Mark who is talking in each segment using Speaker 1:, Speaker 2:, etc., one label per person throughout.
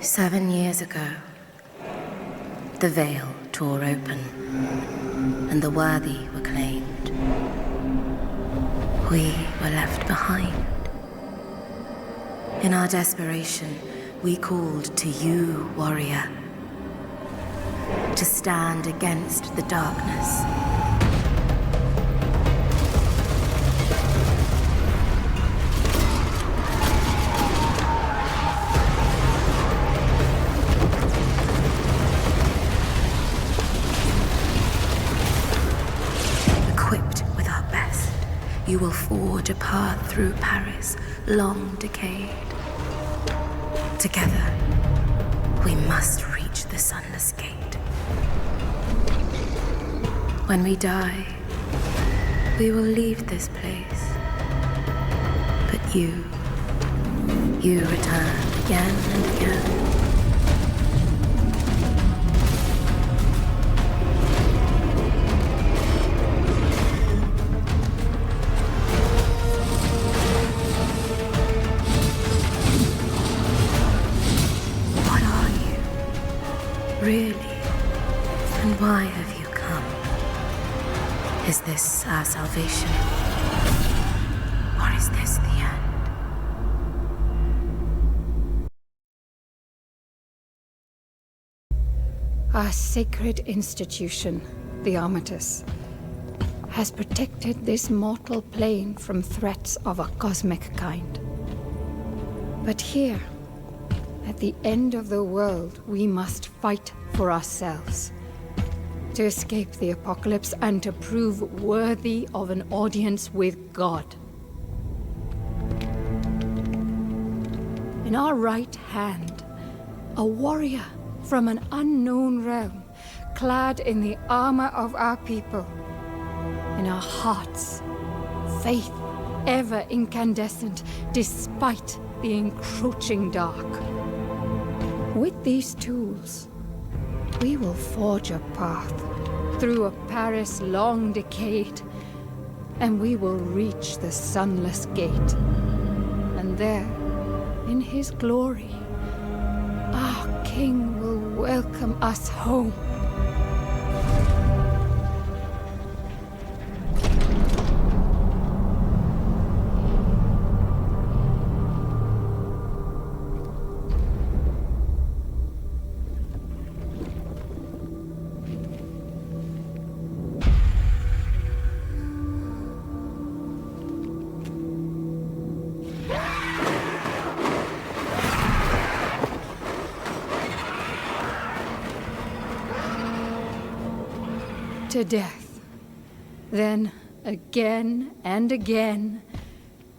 Speaker 1: 7 years ago, the veil tore open, and the worthy were claimed. We were left behind. In our desperation, we called to you, warrior, to stand against the darkness. You will forge a path through Paris, long decayed. Together, we must reach the sunless gate. When we die, we will leave this place. But you return again and again. Really? And why have you come? Is this our salvation? Or is this the end?
Speaker 2: Our sacred institution, the Armistice, has protected this mortal plane from threats of a cosmic kind. But here, at the end of the world, we must fight for ourselves. To escape the apocalypse and to prove worthy of an audience with God. In our right hand, a warrior from an unknown realm, clad in the armor of our people. In our hearts, faith ever incandescent despite the encroaching dark. With these tools, we will forge a path through a Paris long decayed, and we will reach the sunless gate. And there, in his glory, our King will welcome us home. To death, then again and again,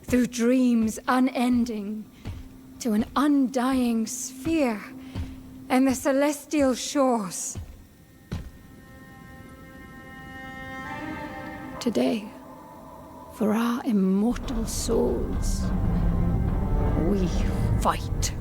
Speaker 2: through dreams unending, to an undying sphere and the celestial shores. Today, for our immortal souls, we fight.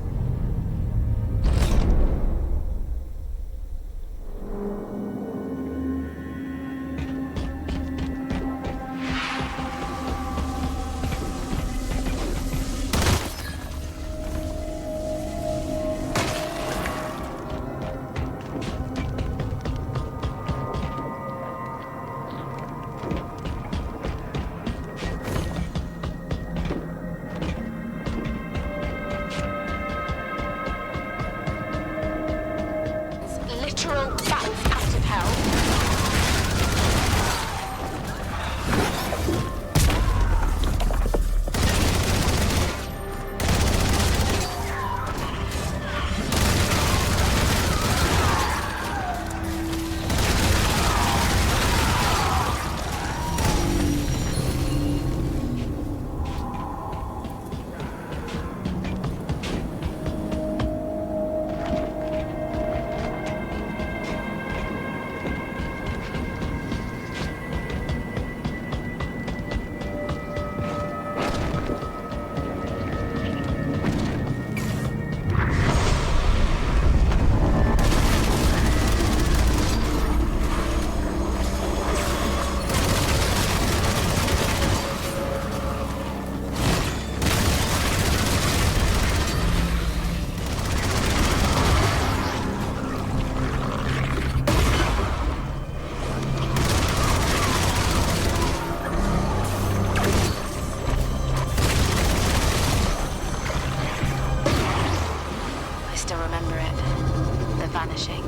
Speaker 1: remember it. The vanishing.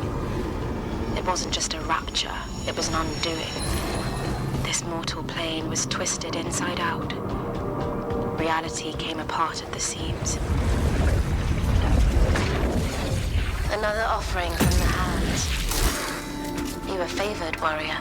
Speaker 1: It wasn't just a rapture, it was an undoing. This mortal plane was twisted inside out. Reality came apart at the seams. Another offering from the hands. You were favored, warrior.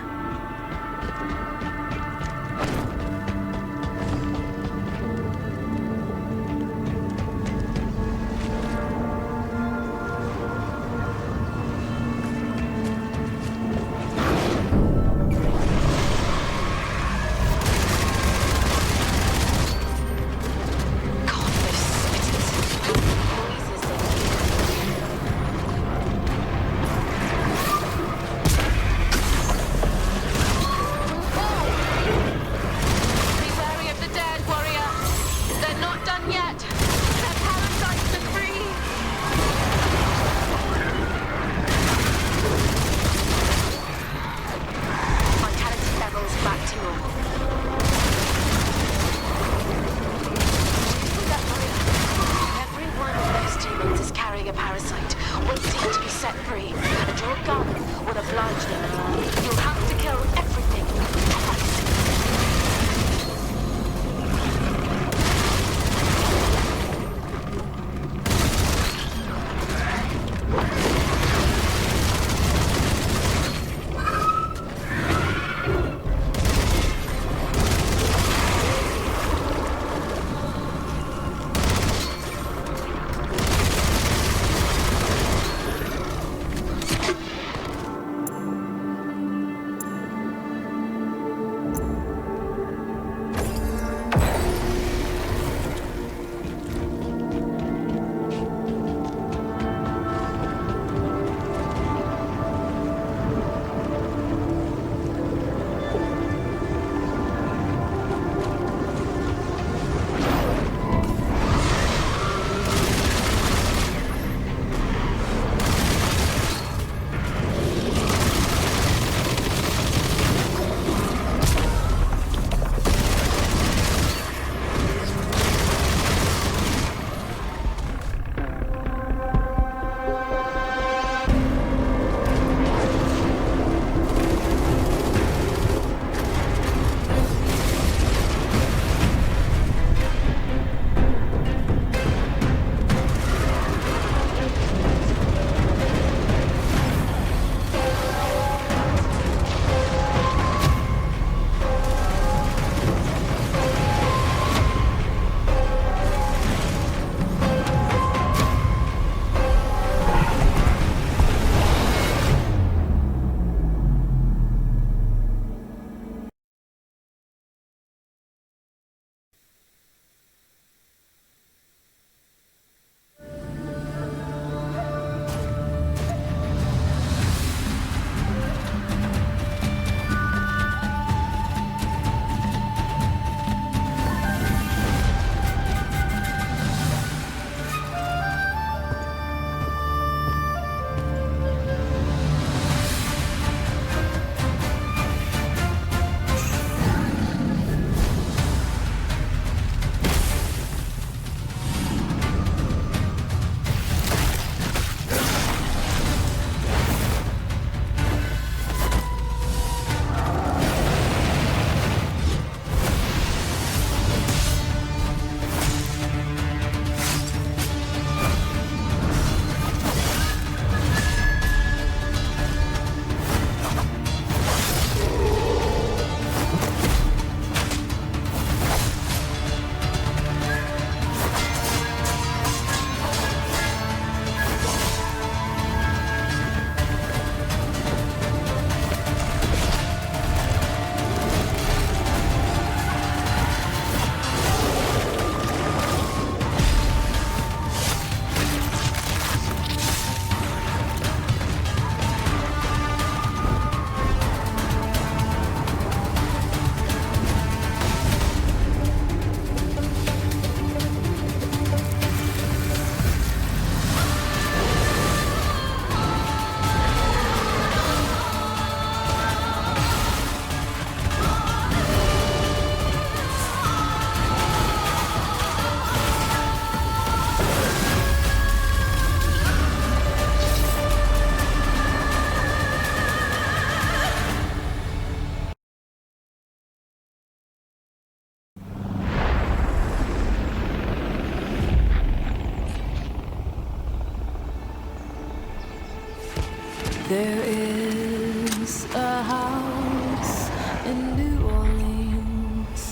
Speaker 3: There is a house in New Orleans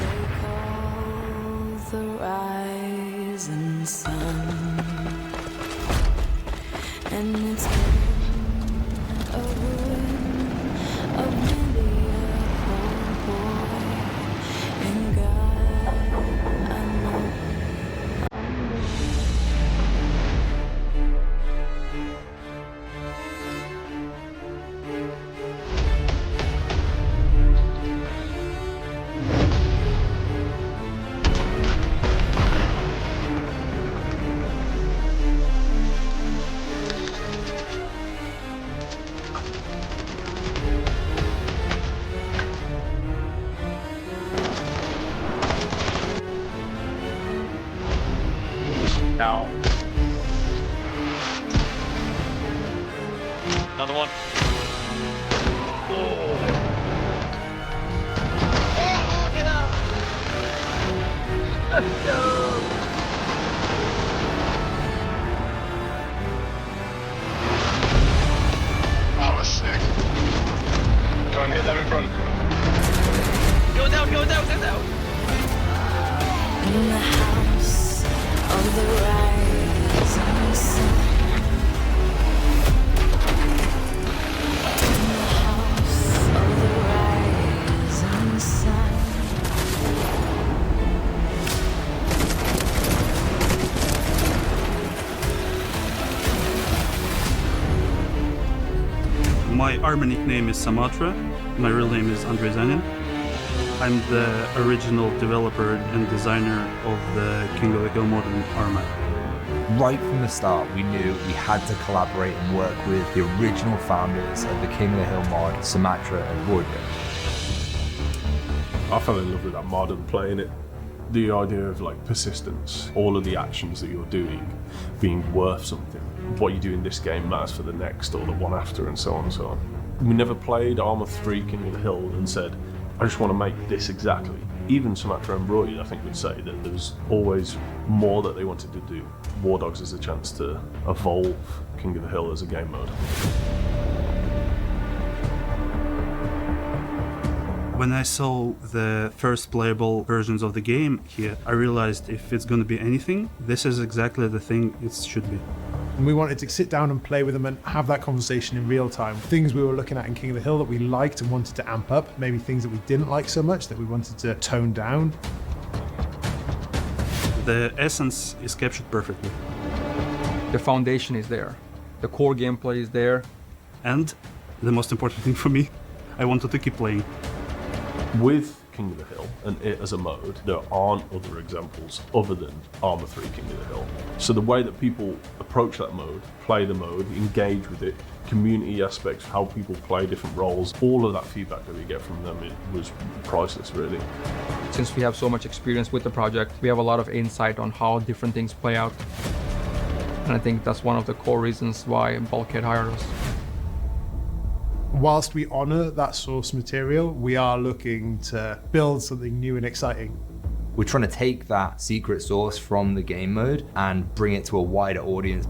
Speaker 3: they call the rising sun, and it's been a ruin of many a poor boy, and God, I know.
Speaker 4: Now. Another one. Oh, get up! Let's go!
Speaker 5: That was sick. Go and hit them in front.
Speaker 4: Go down, go down, go down!
Speaker 3: In the house of the rising sun. In the house of the rising sun.
Speaker 6: My armor nickname is Samatra. My real name is Andrei Zanin. I'm the original developer and designer of the King of the Hill modern armor.
Speaker 7: Right from the start, we knew we had to collaborate and work with the original founders of the King of the Hill mod, Samatra and Roy.
Speaker 8: I fell in love with that mod and playing it. The idea of like persistence, all of the actions that you're doing being worth something. What you do in this game matters for the next or the one after, and so on and so on. We never played Arma 3 King of the Hill and said, I just want to make this exactly. Even Sumatra and Roy, I think, would say that there was always more that they wanted to do. War Dogs is a chance to evolve King of the Hill as a game mode.
Speaker 6: When I saw the first playable versions of the game here, I realized if it's going to be anything, this is exactly the thing it should be.
Speaker 9: And we wanted to sit down and play with them and have that conversation in real time. Things we were looking at in King of the Hill that we liked and wanted to amp up, maybe things that we didn't like so much that we wanted to tone down.
Speaker 6: The essence is captured perfectly.
Speaker 10: The foundation is there. The core gameplay is there.
Speaker 6: And the most important thing for me, I wanted to keep playing.
Speaker 8: With King of the Hill and it as a mode, there aren't other examples other than Arma 3 King of the Hill. So the way that people approach that mode, play the mode, engage with it, community aspects, how people play different roles, all of that feedback that we get from them, it was priceless, really.
Speaker 10: Since we have so much experience with the project, we have a lot of insight on how different things play out. And I think that's one of the core reasons why Bulkhead hired us.
Speaker 9: Whilst we honour that source material, we are looking to build something new and exciting.
Speaker 7: We're trying to take that secret sauce from the game mode and bring it to a wider audience.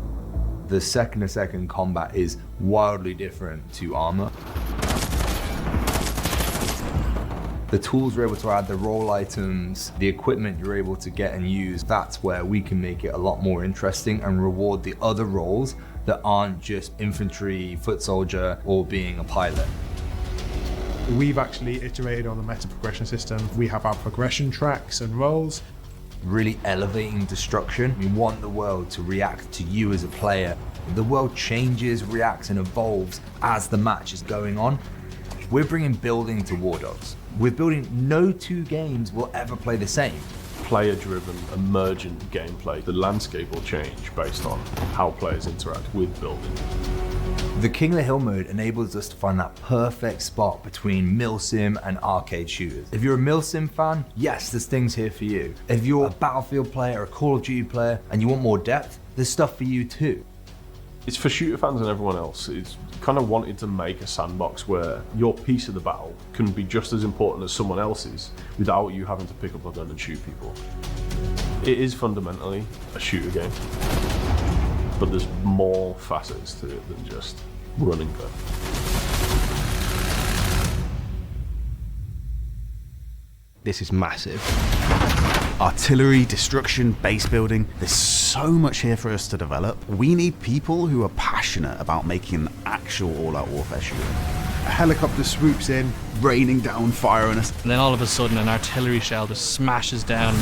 Speaker 7: The second-to-second combat is wildly different to Arma. The tools we're able to add, the role items, the equipment you're able to get and use, that's where we can make it a lot more interesting and reward the other roles that aren't just infantry, foot soldier, or being a pilot.
Speaker 9: We've actually iterated on the meta progression system. We have our progression tracks and roles.
Speaker 7: Really elevating destruction. We want the world to react to you as a player. The world changes, reacts, and evolves as the match is going on. We're bringing building to War Dogs. We're building no two games will ever play the same.
Speaker 8: Player-driven, emergent gameplay. The landscape will change based on how players interact with building.
Speaker 7: The King of the Hill mode enables us to find that perfect spot between milsim and arcade shooters. If you're a milsim fan, yes, there's things here for you. If you're a Battlefield player, a Call of Duty player, and you want more depth, there's stuff for you too.
Speaker 8: It's for shooter fans and everyone else. It's kind of wanted to make a sandbox where your piece of the battle can be just as important as someone else's without you having to pick up a gun and shoot people. It is fundamentally a shooter game. but there's more facets to it than just run and gun.
Speaker 11: This is massive. Artillery, destruction, base building, there's so much here for us to develop. We need people who are passionate about making an actual all-out warfare shooter.
Speaker 9: A helicopter swoops in,
Speaker 11: Raining down fire on us.
Speaker 4: And then all of a sudden an artillery shell just smashes down.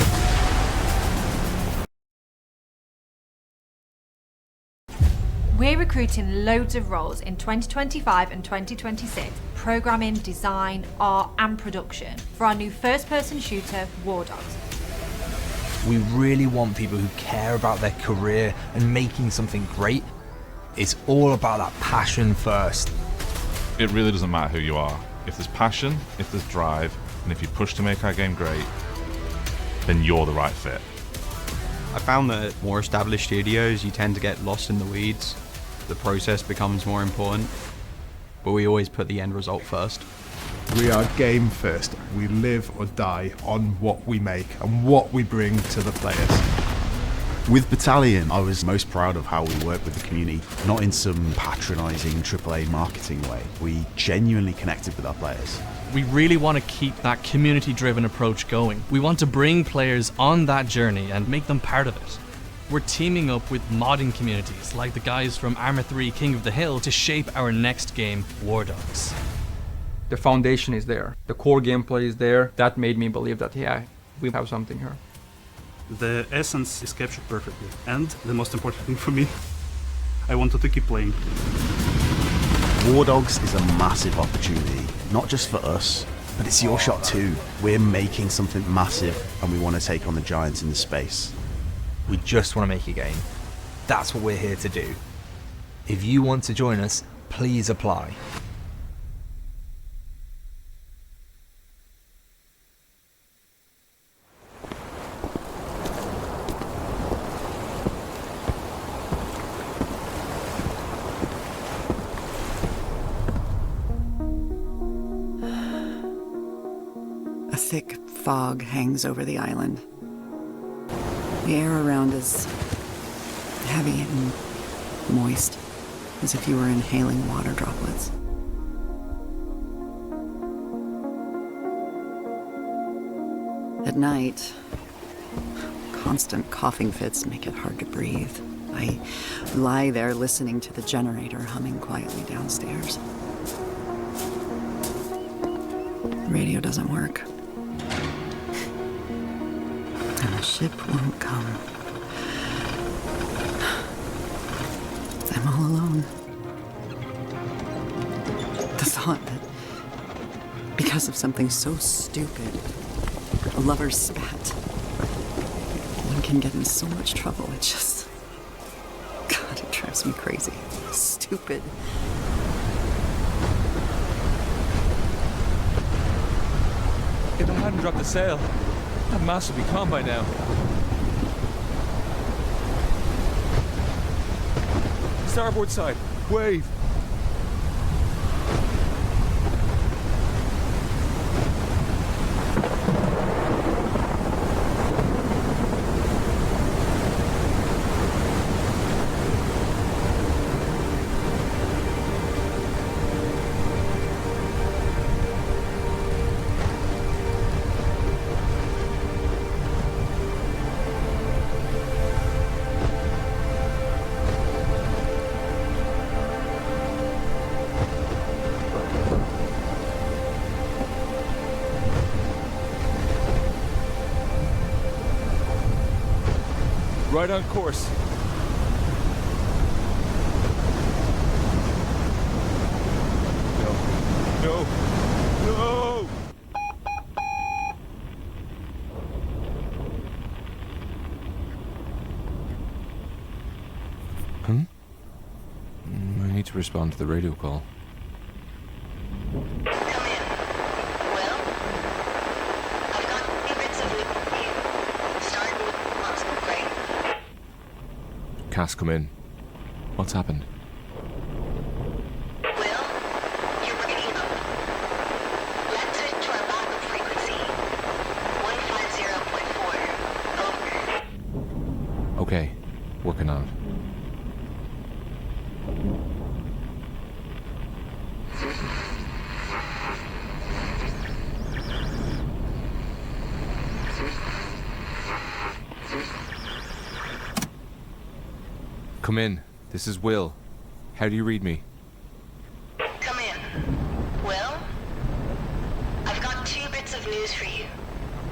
Speaker 12: We're recruiting loads of roles in 2025 and 2026, programming, design, art and production for our new first-person shooter, War Dogs.
Speaker 7: We really want people who care about their career and making something great. It's all about that passion first.
Speaker 13: It really doesn't matter who you are. If there's passion, if there's drive, and if you push to make our game great, then you're the right fit.
Speaker 14: I found that at more established studios, you tend to get lost in the weeds. The process becomes more important, but we always put the end result first.
Speaker 9: we are game first. We live or die on what we make and what we bring to the players.
Speaker 11: With Battalion, I was most proud of how we work with the community, not in some patronising AAA marketing way. We genuinely connected with our players.
Speaker 4: We really want to keep that community-driven approach going. We want to bring players on that journey and make them part of it. We're teaming up with modding communities like the guys from Arma 3 King of the Hill to shape our next game, War Dogs.
Speaker 10: The foundation is there. The core gameplay is there. That made me believe that, yeah, we have something here.
Speaker 6: The essence is captured perfectly. And the most important thing for me, I wanted to keep playing.
Speaker 11: War Dogs is a massive opportunity, not just for us, but it's your shot too. We're making something massive and we want to take on the giants in the space.
Speaker 7: We just want to make a game. That's what we're here to do. If you want to join us, please apply.
Speaker 15: A thick fog hangs over the island. The air around is heavy and moist, as if you were inhaling water droplets. At night, constant coughing fits make it hard to breathe. I lie there listening to the generator humming quietly downstairs. The radio doesn't work. And the ship won't come. I'm all alone. The thought that because of something so stupid, a lover's spat, one can get in so much trouble, it just... God, it drives me crazy. Stupid.
Speaker 16: If I hadn't dropped the sail, that mast would be calm by now. Starboard side, wave. Right on course. No. No!
Speaker 17: I need to respond to the radio call. Cass, come in. What's happened? Okay, working on it. Come in. This is Will. How do you read me?
Speaker 1: Come in. Will? I've got 2 bits of news for you,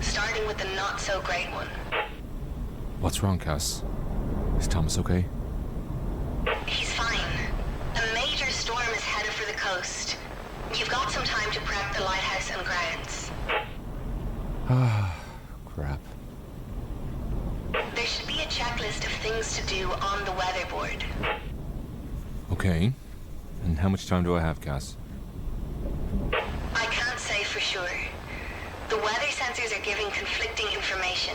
Speaker 1: starting with the not-so-great one.
Speaker 17: What's wrong, Cass? Is Thomas okay?
Speaker 1: He's fine. A major storm is headed for the coast. You've got some time to prep the lighthouse and grounds.
Speaker 17: Ah, crap.
Speaker 1: There should be a checklist of things to do on the weatherboard.
Speaker 17: Okay. And how much time do I have, Cass?
Speaker 1: I can't say for sure. The weather sensors are giving conflicting information.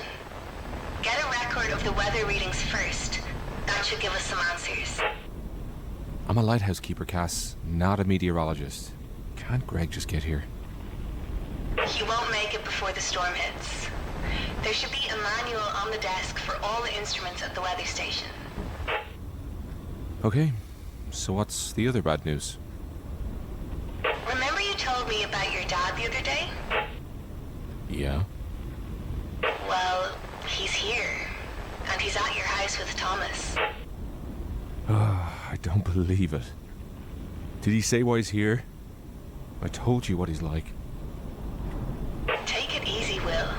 Speaker 1: Get a record of the weather readings first. That should give us some answers.
Speaker 17: I'm a lighthouse keeper, Cass, not a meteorologist. Can't Greg just get here?
Speaker 1: You won't make it before the storm hits. There should be a manual on the desk for all the instruments at the weather station.
Speaker 17: Okay. So what's the other bad news?
Speaker 1: Remember you told me about your dad the other day?
Speaker 17: Yeah?
Speaker 1: Well, he's here. And he's at your house with Thomas.
Speaker 17: I don't believe it. Did he say why he's here? I told you what he's like.
Speaker 1: Take it easy, Will.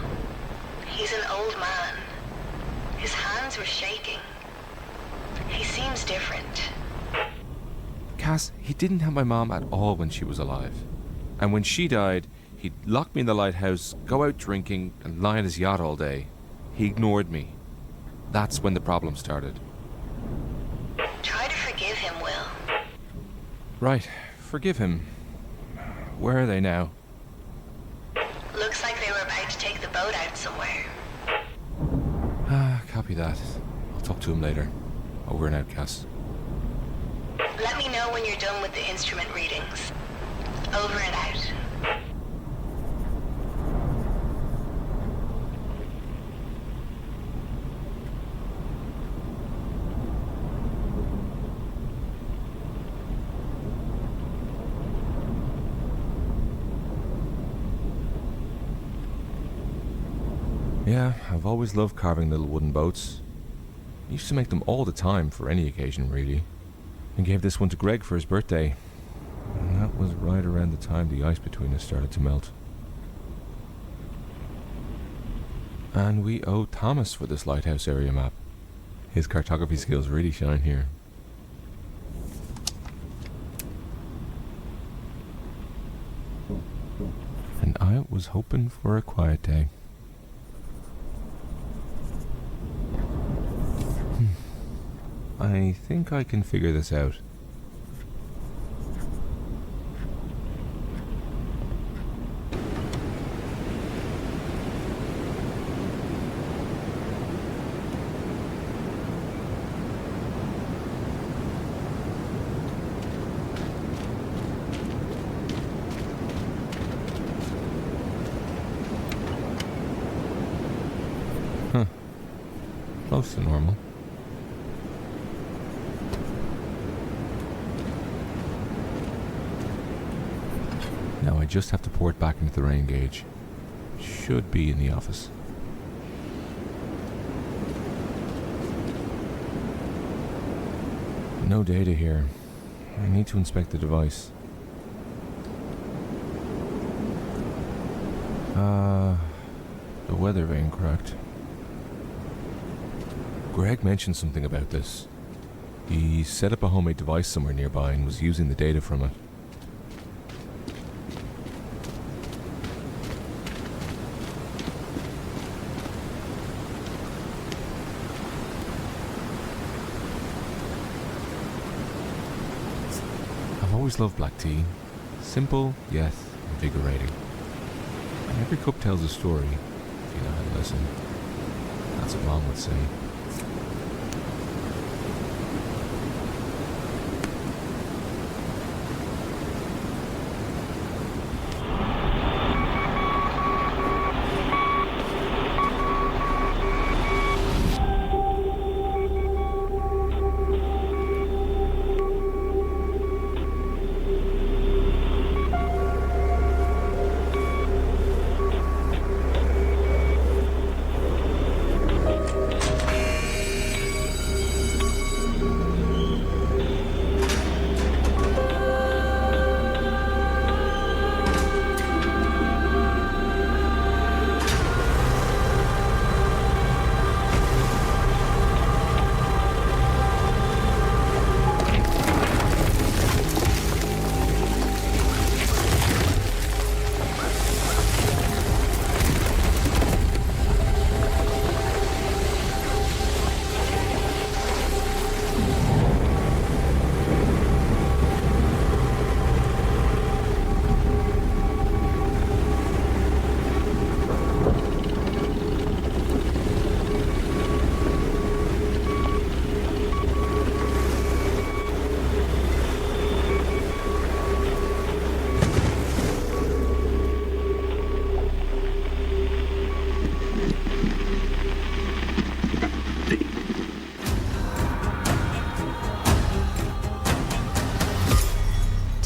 Speaker 1: He's an old man. His hands were shaking. He seems different.
Speaker 17: Cass, he didn't have my mom at all when she was alive. And when she died, he'd lock me in the lighthouse, go out drinking, and lie on his yacht all day. He ignored me. That's when the problem started.
Speaker 1: Try to forgive him, Will.
Speaker 17: Right, forgive him. Where are they now?
Speaker 1: Looks like they were about to take the boat out somewhere.
Speaker 17: Copy that. I'll talk to him later. Over and out, Cass.
Speaker 1: Let me know when you're done with the instrument readings. Over and out.
Speaker 17: Yeah, I've always loved carving little wooden boats. I used to make them all the time for any occasion, really. And gave this one to Greg for his birthday. And that was right around the time the ice between us started to melt. And we owe Thomas for this lighthouse area map. His cartography skills really shine here. And I was hoping for a quiet day. I think I can figure this out. Huh. Close to normal. Now I just have to pour it back into the rain gauge. Should be in the office. No data here. I need to inspect the device. The weather vane cracked. Greg mentioned something about this. He set up a homemade device somewhere nearby and was using the data from it. I've always loved black tea. Simple, yet invigorating. And every cup tells a story, if you know how to listen. That's what Mom would say.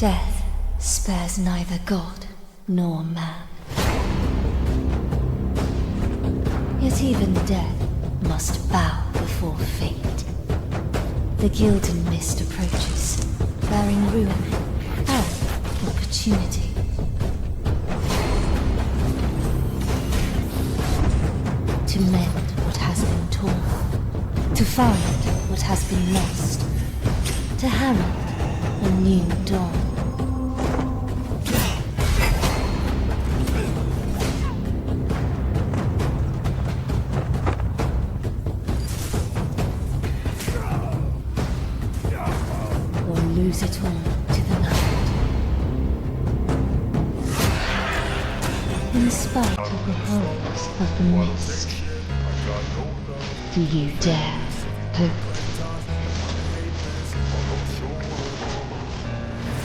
Speaker 3: Death spares neither God nor man. Yet even death must bow before fate. The gilded mist approaches, bearing ruin and opportunity. To mend what has been torn, to find what has been lost, to herald a new dawn. Or lose it all to the night. In spite of the horrors of the mist, do you dare hope?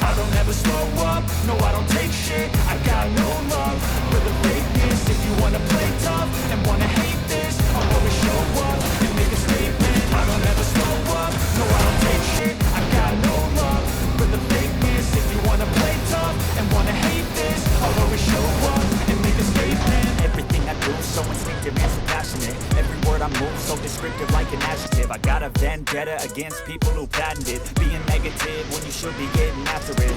Speaker 18: I don't ever slow up, no I don't take shit. I got no love for the fakeness. If you wanna play tough and wanna hate this, I'll always show up and make a statement. I don't ever slow up, no I don't take shit. I got no love for the fakeness. If you wanna play tough and wanna hate this, I'll always show up and make a statement. Everything I do so instinctive and so passionate. Every word I move so descriptive like an adjective. I got a vendetta against people who patented being negative when you should be getting after it.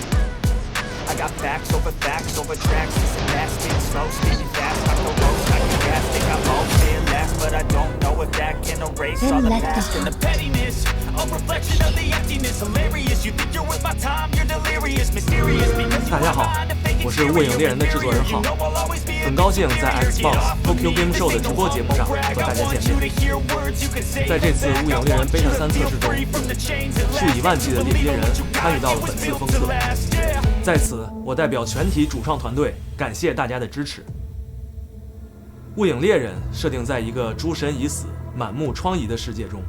Speaker 18: I got facts over tracks. This and that, spinning slow, spinning fast. I go roast, I can gas, think I'm all fear last, but I don't know if that can erase all the past and the pettiness. A reflection of the emptiness, hilarious. You think you're with my time, you're delirious, mysterious because you
Speaker 4: 大家好，我是《雾影猎人》的制作人浩，很高兴在 Xbox Tokyo Game Show 的直播节目上和大家见面。在这次《雾影猎人》Beta 3测试中，数以万计的猎猎人参与到了本次封测。在此，我代表全体主创团队感谢大家的支持。《雾影猎人》设定在一个诸神已死、满目疮痍的世界中，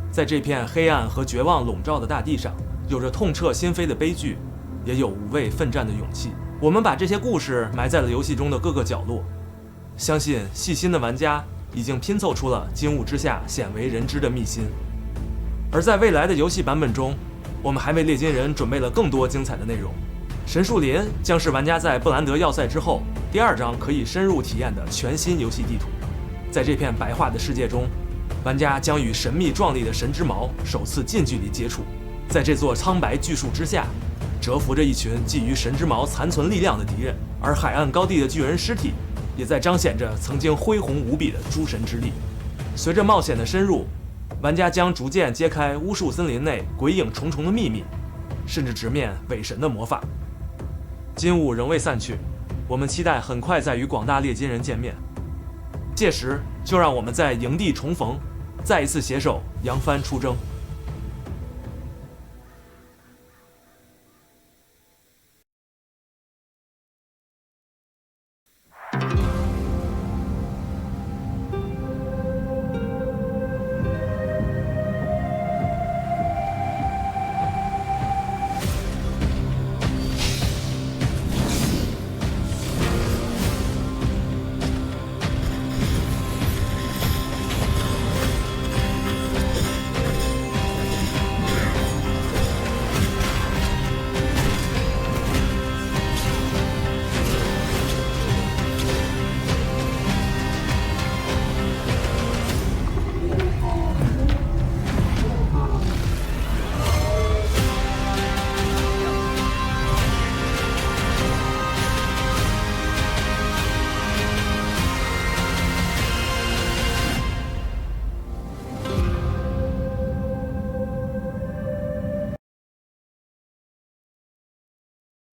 Speaker 4: 在这片黑暗和绝望笼罩的大地上，有着痛彻心扉的悲剧，也有无畏奋战的勇气。我们把这些故事埋在了游戏中的各个角落，相信细心的玩家已经拼凑出了金雾之下鲜为人知的秘辛。而在未来的游戏版本中，我们还为猎金人准备了更多精彩的内容。神树林将是玩家在布兰德要塞之后第2章可以深入体验的全新游戏地图。在这片白化的世界中，玩家将与神秘壮丽的神之矛首次近距离接触。在这座苍白巨树之下，蛰伏着一群觊觎神之矛残存力量的敌人，而海岸高地的巨人尸体也在彰显着曾经恢宏无比的诸神之力。随着冒险的深入，玩家将逐渐揭开巫术森林内鬼影重重的秘密，甚至直面伪神的魔法。金雾仍未散去，我们期待很快再与广大猎金人见面。届时，就让我们在营地重逢，再一次携手扬帆出征。